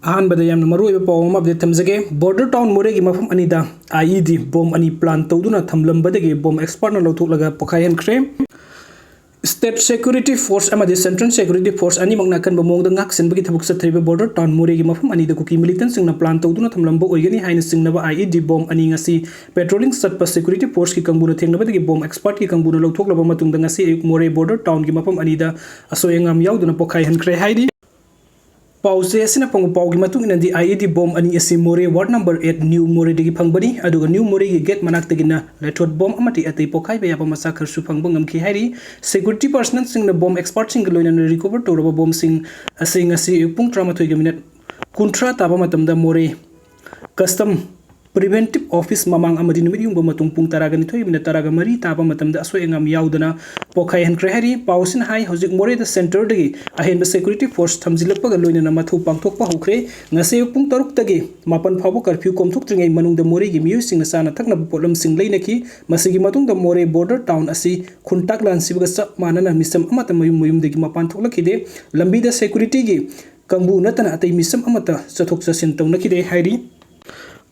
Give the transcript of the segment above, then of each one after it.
अहानबद यामना मरुओइबा पाव अमा अपडेट थमजगे बॉर्डर टाउन मोरे की मफम अनिदा आईईडी बॉम्ब अनि प्लान तौदुना थमलंबदगे बॉम्ब एक्सपर्ट न लौथोकलगा पखायनख्रे स्टेट सिक्योरिटी फोर्स अमदि सेंट्रल सिक्योरिटी फोर्स अनि मंगना कन बमोंगदा ngaksinbagi thebuk sathriba border town Moreh की मफम अनिदा कुकी मिलिटेंट सिंगना प्लान तौदुना थमलंब ओइगनी हाइन सिंगनबा आईईडी बॉम्ब अनि ngasi पेट्रोलिंग सटपा सिक्योरिटी फोर्स की कंबुना थेंगनबदगी बॉम्ब एक्सपर्ट की कंबुना लौथोकलबा मतुंगदा ngasi अयुक मोरे बॉर्डर टाउन की मफम अनिदा असोयंगम याउदुना पखायनख्रे हाइदि पाउसे असिना पंगु पाउगी मतुंग इनदी आईईडी बॉम्ब अनि एसी मोरे वार्ड नंबर 8 न्यू मोरे दगी फंगबनी अदुगा न्यू मोरे की गेट मनाक्तगिना लेथोट बॉम्ब अमति अतै पोखाइ बेयाबा मसा खरसु फंगबा ngमखि हाइरि सिक्योरिटी पर्सनल सिंगना बॉम्ब एक्सपर्ट सिंग लोइना रिकवर तोरबा बॉम्ब सिंग असिंग असि पुंग 13 मिनट 19 ताबा मतमदा मोरे कस्टम प्रिवेंटिव ऑफिस ममांग अमदि नुमित युंग मतुंग पुंग 13 मिनट 13 ताबा मतमदा असोयंगम याउदना पोखाइ हनख्रे हाइरि पाउसिन हाइ हौजिक मोरे द सेंटर दगी अहेनब सिक्योरिटी फोर्स थमजिलपगा लोइना मथु पांगथोकपा हौख्रे ngase पुंग 3 तगी मापन फावबो कर्फ्यू कोमथोकत्रिङै मनुंग द मोरे गी म्युसिंग साना थकनब पोलम सिंग लैनकी मसिगी मतुंग द मोरे बॉर्डर टाउन असि खुंटाक लानसिबगा च मानना मिसम अमत मयुम मयुम दगी मापन थोकलखिदे लंबी द सिक्योरिटी गी कंबु नतना अतै मिसम अमत चथोक चसिन तौनखिदे हाइरि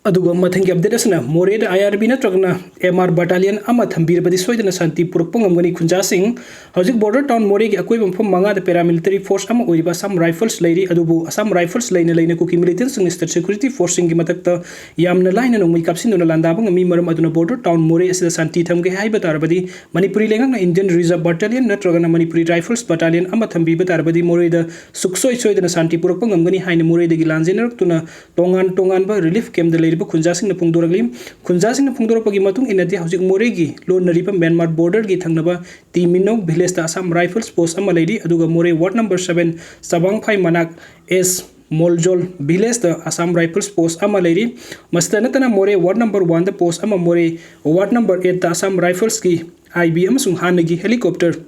अदुगा मथंगी अपडेट असना मोरे द आईआरबी नत्रगना एमआर बटालियन अमा थंबीरबदी सोइदना शांति पुरकपंगमगनी खुंजासिंग हौजिक बॉर्डर टाउन मोरे की अकोइबम फम मंगा द पैरामिलिटरी फोर्स अमा ओइबा असम राइफल्स लैरि अदुबु असम राइफल्स लैना कुकी मिलिटेंट सिंग स्टेट सिक्योरिटी फोर्स सिंग की मतकता यामना लाइना नोंमै कापसिनदुना लांदाबंग मी मरम अदुना बॉर्डर टाउन मोरे असिदा शांति थमगे हाइबा तारबदी मणिपुरी लेंगना इंडियन रिजर्व बटालियन नत्रगना मणिपुरी राइफल्स बटालियन अमा थंबीबा तारबदी मोरे द सुक्सोइ सोइदना शांति पुरकपंगमगनी हाइना मोरे दगी लांजेनरक्तुना तोंगान रिलीफ कैम्प द लैरिबा खुंजासिंग खुंजासिंग पुंगदोरपगी मतुंग इनदी हौजिक मोरे की लोनरिबा म्यांमार बॉर्डर की थंगनबा तीमिनौ विलेज दा असम राइफल्स पोस्ट अमा लैरि अदुगा मोरे वार्ड नंबर 7 सबांगफाई मनाक एस मोलजोल विलेज दा असम राइफल्स पोस्ट अमा लैरि मस्तनतना मोरे वार्ड नंबर 1 दा पोस्ट अमा मोरे वार्ड नंबर 8 दा असम राइफल्स की आईबी अमसुंग हानगी हेलीकॉप्टर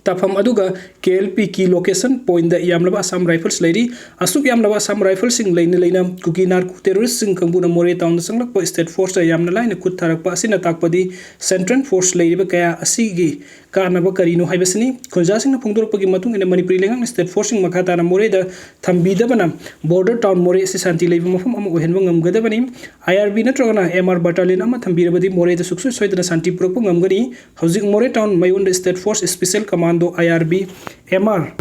ताफम अदुगा केएलपी की लोकेशन पॉइंट द यामलबा असम राइफल्स लैरि असुक यामलबा असम राइफल्स सिंग लैना कुकी नार्को टेररिस्ट सिंग कंबुना मोरे टाउन संगलप स्टेट फोर्स यामना लाइन खुद थारकपा असिना ताकपदी सेंट्रल फोर्स लैरिबा कया असिगी कानबा करिनो हाइबसनी खुंजासिंग फुंगदोरपगी मतुंग इन मणिपुरी लेंगांग स्टेट फोर्स सिंग मखाताना मोरे द थंबीदबना बॉर्डर टाउन मोरे से शांति लैबा मफम अम ओहेनबा ngमगदबनी आईआरबी नत्रगना एमआर बटालियन अमा थंबीरबदी मोरे द सुक्सु सोइदना शांति पुरकपा ngमगनी हौजिक मोरे टाउन मयुन द state force special commando IRB MR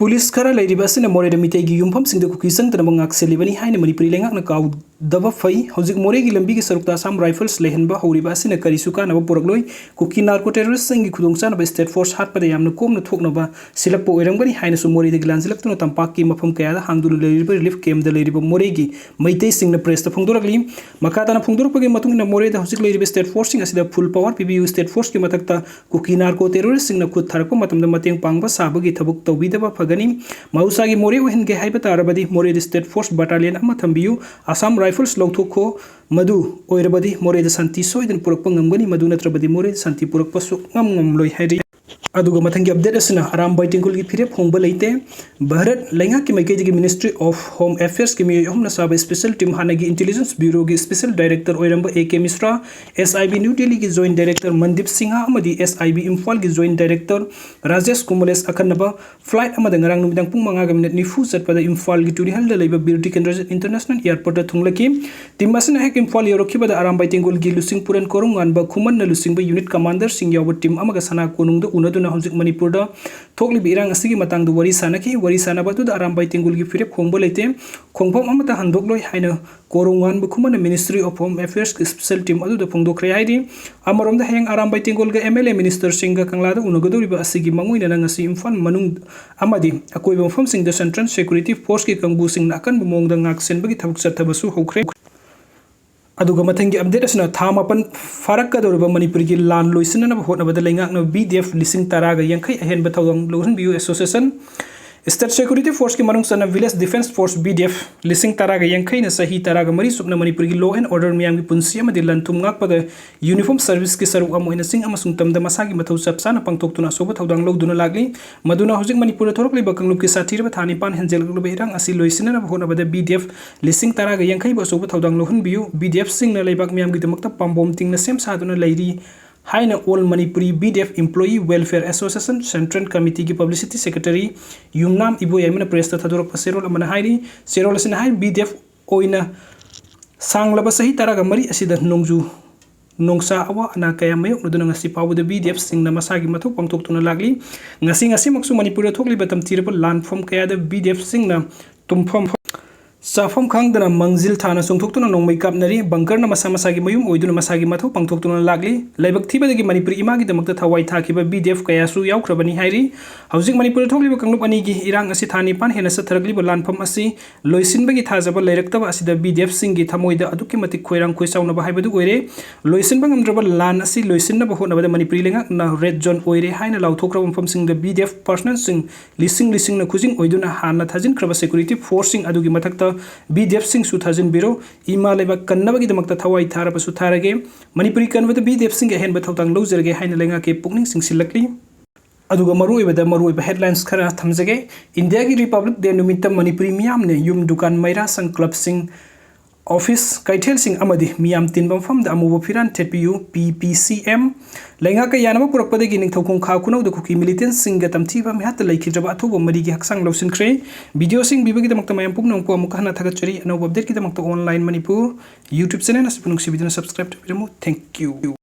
police खरा लैरिबा असिना मोरे द मितेगी युमफम सिंग द कुकी संगतना बंगाक सेलिबनी हाइना मणिपुरी लेंगांगना काउ दबा फई हौजिक मोरे की लंबी की सरुकता असम राइफल्स लेहनबा हौरिबा असिना करिसु कानबा पुरकलोय कुकी नार्को टेररिस्ट सिंग की खुदोंचानबा स्टेट फोर्स हाटपदा यामना कोमना थोकनबा सिलपो ओइरंगबनी हाइना सु मोरे द ग्लांजिलक्तुना तंपाक की मफम कयादा हांगदुल लैरिबा रिलीफ कैम्प द लैरिबा मोरे की मैतै सिंगना प्रेस द फुंगदोरकली मखाताना फुंगदोरपगे मतुंगना मोरे द हौजिक लैरिबा स्टेट फोर्स सिंग असिदा full power PBU state force की मतकता कुकी नार्को टेररिस्ट सिंगना खुद थारकपा मतमदा मतेंग पांगबा साबगी थबुक तौबीदबा फगनी मौसागी मोरे ओहिनगे हाइबा तारबदी मोरे द स्टेट फोर्स बटालियन अमा थंबियु असम राइफल्स लौथोखो मधु ओइरबदी मोरे द शांति सोइदन पुरकपा ngमगनी मधु नत्रबदी मोरे शांति पुरकपा सु ngमलोय हाइरि अदुगा मथंगी अपडेट असना आराम बाइटिंगुल की फिरे फोंबा लैते भारत लैंगा की मैकेजी की मिनिस्ट्री ऑफ होम अफेयर्स की मियो हमना साब स्पेशल टीम हानागी इंटेलिजेंस ब्यूरो की स्पेशल डायरेक्टर ओइरंबा AK Mishra SIB New Delhi की जॉइंट डायरेक्टर मनदीप सिंह अमदी एसआईबी इम्फाल की जॉइंट डायरेक्टर राजेश कुमलेश अखनबा फ्लाइट अमदा ngarang numidang pung 5 minute nifu satpada Imphal की टूरी हल लैबा बिरटी केंद्र इंटरनेशनल एयरपोर्ट थुंगलकी टीम असना हेक इम्फाल योरखिबदा आराम बाइटिंगुल की लुसिंग पुरन कोरुंग अनबा खुमन न लुसिंग यूनिट कमांडर सिंह याव टीम अमगा सना कोनुंग द उनदुना हौजिक मणिपुर दा थोकली बिरंग असigi matang du wari sanaki wari sanaba tu da aram baitingul gi fire khongbo leite khongphom amata handokloi haina korungan bukhumana ministry of home affairs special team adu da phongdokre haidi amarom da heng aram baitingul ga mla minister singa kangla da unagodoriba asigi manguina na ngasi imfan manung amadi akoi bofam sing da central security force ki kangbu sing nakan bumong da ngak sen bagi thabuk sathabasu hokre अदुगा मथंगी update असना थामापन फारक कदोरबा मणिपुर की लान लोइसनना होटनबदा लेंगाकनो बीडीएफ लिसिंग तरागा यंखै अहेन बथौदंग लोहन बियू एसोसिएशन स्टेट सिक्योरिटी फोर्स की मनुंग सना विलेज डिफेंस फोर्स बीडीएफ लिसिंग तरागा यंखै न सही तरागा मरी सुपना मणिपुर की लॉ एंड ऑर्डर मियाम की पुंसी अमदि लनथुम ngakpada यूनिफॉर्म सर्विस की सरुक अमोइना सिंग अमसुंग तमदा मसागी मथौ चपसाना पंगतोक्तुना सोबा थौदांग लौदुना लागली मदुना हौजिक मणिपुर थोरकलिबा कंगलुप की साथिरबा थानी पान हेंजेल गलबा हिरांग असि लोइसिनना होनबदा बीडीएफ लिसिंग तरागा यंखै बा सोबा थौदांग लोहन बियू बीडीएफ सिंग न लेबाक मियाम की दमकता पाम्बोम तिंगना सेम सादुना लैरि हाइना all Manipuri BDF employee welfare association central committee की पब्लिसिटी सेक्रेटरी युमनाम इबोयमना प्रेस थादोरक सेरोल अमना हाइरी सेरोल असिना हाइ BDF ओइना सांगलबा सही तरागा मरी असिदा नोंजू नोंसा अवा अना कया मायोक्नुदुना ngasi पावुदा BDF सिंगना मसागी मथौ पांगथोक्तुना लागली ngasi मक्सु मणिपुर थोक्लिबा तमथिरबा लानफम कयादा BDF सिंगना तुमफम साफम खांगदना मंजिल थाना सुंगथोक्तुना नोंमै कापनरी बंकरना मसा मसागी मयुम ओइदुना मसागी मथौ पांगथोक्तुना लागली लाइबक थिबदगी मणिपुर इमागी दमकता थवाई थाखिबा BDF कयासु यावख्रबनी हाइरी हौजिक मणिपुर थोक्लिबा कांगलुप अनिगी इरांग असि थानी पान हेना सथरगलिबा लानफम असि लोइसिनबगी थाजबा लेरक्तबा असिदा BDF सिंगी थमोइदा अदुकि मति खोइरांग खोइसाउनबा हाइबदु ओइरे लोइसिनबा ngamdraba लान असि लोइसिनबा होनबदा मणिपुरी लेंगाकना रेड जोन ओइरे हाइना लाउथोक्राब मफम सिंगदा BDF पर्सनल सिंग लिसिंग ना खुजिंग ओइदुना हाना थाजिनख्रबा सेक्युरिटी फोर्स सिंग अदुगी मथक्ता BDF सिंग सु थाजिन बिरो इमा लेबा कन्नबगी दमकता थवाई थारबसु थारगे मणिपुरी कन्वदा BDF सिंग हेन बथौतांग लौजरगे हाइना लेंगा के पुकनिंग सिंगसिलकली अदुगा मरुइबा हेडलाइंस खरा थमजगे इंडिया की रिपब्लिक डे नुमित मणिपुरी मियाम ने युम दुकान मैरा संग क्लब सिंग ऑफिस कैथेल सिंग अमदी मियाम तिनबा मफम दा अमुबो फिरान थेटपियु PPCM लेंगा का यानबा पुरकपदगी निंगथौखों खा खुनौ द कुकी मिलिटेंट सिंग तमथीबा मेहत लैखिद्रबा अथोबो मरिगी हक्सांग लौसिनख्रे वीडियो सिंग बिबगी दमकता मयम पुगनों को अमुक हना थगचरी अनौब अपडेट की दमकता ऑनलाइन मणिपुर YouTube चैनल असपुनुक सिबिदना सब्सक्राइब तबिरमु थैंक यू।